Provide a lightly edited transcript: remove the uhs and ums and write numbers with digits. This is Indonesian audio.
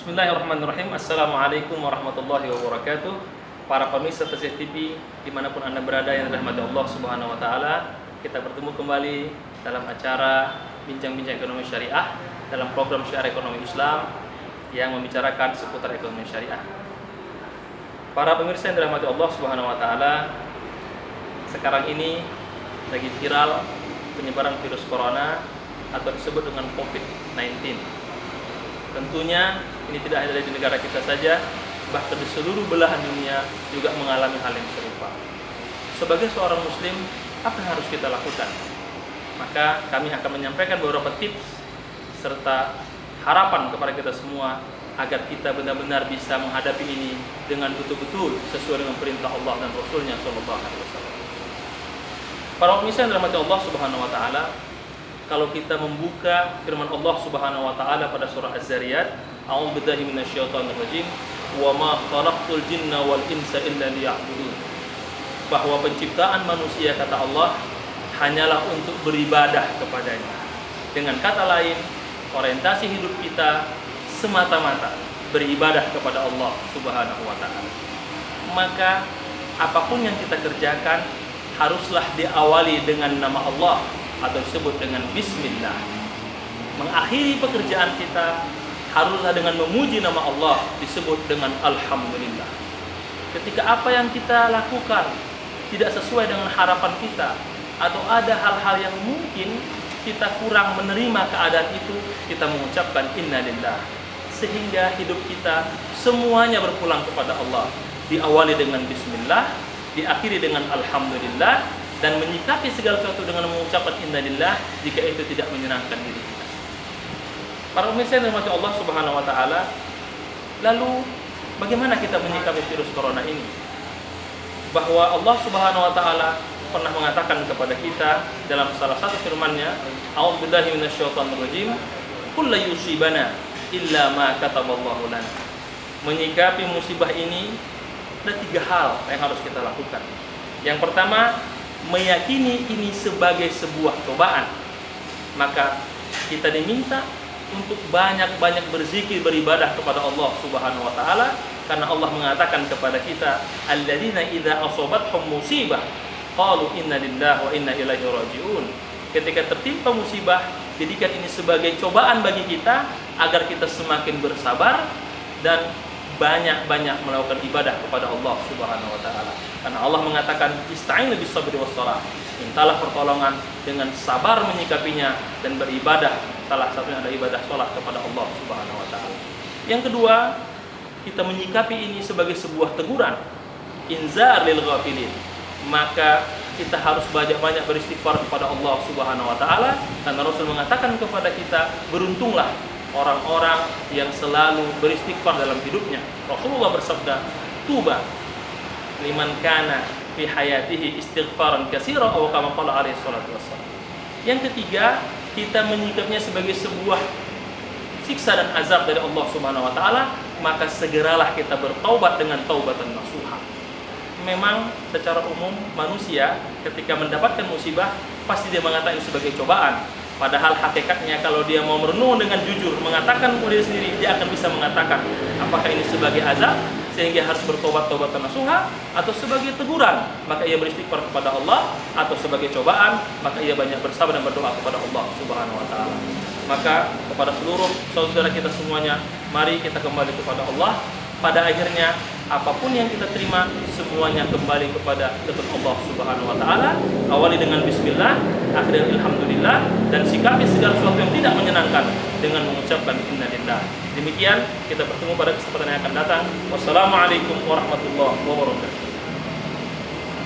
Bismillahirrahmanirrahim. Assalamualaikum warahmatullahi wabarakatuh. Para pemirsa Tasih TV dimanapun Anda berada yang dirahmati Allah Subhanahu wa Ta'ala, kita bertemu kembali dalam acara Bincang-Bincang Ekonomi Syariah dalam program Syiar Ekonomi Islam yang membicarakan seputar ekonomi syariah. Para pemirsa yang dirahmati Allah Subhanahu wa Ta'ala, sekarang ini lagi viral penyebaran virus corona atau disebut dengan COVID-19. Tentunya ini tidak hanya di negara kita saja, bahkan di seluruh belahan dunia juga mengalami hal yang serupa. Sebagai seorang muslim, apa yang harus kita lakukan? Maka kami akan menyampaikan beberapa tips serta harapan kepada kita semua agar kita benar-benar bisa menghadapi ini dengan betul-betul sesuai dengan perintah Allah dan Rasulnya SAW. Para pemirsa yang dirahmati Allah Subhanahu wa Ta'ala, kalau kita membuka firman Allah Subhanahu wa Ta'ala pada surah Az-Zariyat, a'udzubillahi minasyaitonir rajim, wa ma khalaqtul jinna wal insa illa liya'budun. Bahwa penciptaan manusia, kata Allah, hanyalah untuk beribadah kepadanya. Dengan kata lain, orientasi hidup kita semata-mata beribadah kepada Allah Subhanahu wa Ta'ala. Maka apapun yang kita kerjakan haruslah diawali dengan nama Allah atau disebut dengan bismillah. Mengakhiri pekerjaan kita haruslah dengan memuji nama Allah, disebut dengan alhamdulillah. Ketika apa yang kita lakukan tidak sesuai dengan harapan kita, atau ada hal-hal yang mungkin kita kurang menerima keadaan itu, kita mengucapkan innalillah. Sehingga hidup kita semuanya berpulang kepada Allah. Diawali dengan bismillah, diakhiri dengan alhamdulillah, dan menyikapi segala sesuatu dengan mengucapkan innalillah jika itu tidak menyenangkan diri kita. Para pemirsa yang dirahmati Allah Subhanahu wa Ta'ala, lalu bagaimana kita menyikapi virus corona ini? Bahwa Allah Subhanahu wa Ta'ala pernah mengatakan kepada kita dalam salah satu firman-Nya, a'udzubillahi minasyaitonir rajim, qul la yusibana illa ma kataballahu lana. Menyikapi musibah ini ada 3 hal yang harus kita lakukan. Yang pertama, meyakini ini sebagai sebuah cobaan. Maka kita diminta untuk banyak-banyak berzikir, beribadah kepada Allah Subhanahu wa Ta'ala, karena Allah mengatakan kepada kita, alladzina idza asabathum musibah qalu inna lillahi wa inna ilaihi raji'un. Ketika tertimpa musibah, jadikan ini sebagai cobaan bagi kita agar kita semakin bersabar dan banyak-banyak melakukan ibadah kepada Allah Subhanahu wa Ta'ala. Karena Allah mengatakan ista'inu bis sabri was shalah. Mintalah pertolongan dengan sabar menyikapinya dan beribadah. Salah satunya ada ibadah salat kepada Allah Subhanahu wa Ta'ala. Yang kedua, kita menyikapi ini sebagai sebuah teguran, inzar lil ghafilin. Maka kita harus banyak-banyak beristighfar kepada Allah Subhanahu wa Ta'ala, karena Rasul mengatakan kepada kita, beruntunglah orang-orang yang selalu beristighfar dalam hidupnya. Rasulullah bersabda, tuba liman kana fi hayatihi istighfaran katsira atau kama qala alaihi salatu wassalam. Yang ketiga, kita menyikapinya sebagai sebuah siksa dan azab dari Allah Subhanahu wa Ta'ala, maka segeralah kita bertaubat dengan taubatan nasuha. Memang secara umum manusia ketika mendapatkan musibah pasti dia mengatakan itu sebagai cobaan. Padahal hakikatnya kalau dia mau merenung dengan jujur, mengatakan kepada diri sendiri, dia akan bisa mengatakan apakah ini sebagai azab sehingga harus bertobat-tobat nasuha, atau sebagai teguran maka ia beristighfar kepada Allah, atau sebagai cobaan maka ia banyak bersabar dan berdoa kepada Allah Subhanahu wa Ta'ala. Maka kepada seluruh saudara kita semuanya, mari kita kembali kepada Allah. Pada akhirnya apapun yang kita terima semuanya kembali kepada Allah Subhanahu wa Ta'ala. Awali dengan bismillah, akhirnya alhamdulillah, dan sikapi segala sesuatu yang tidak menyenangkan dengan mengucapkan innalillah. Demikian, kita bertemu pada kesempatan yang akan datang. Wassalamualaikum warahmatullahi wabarakatuh.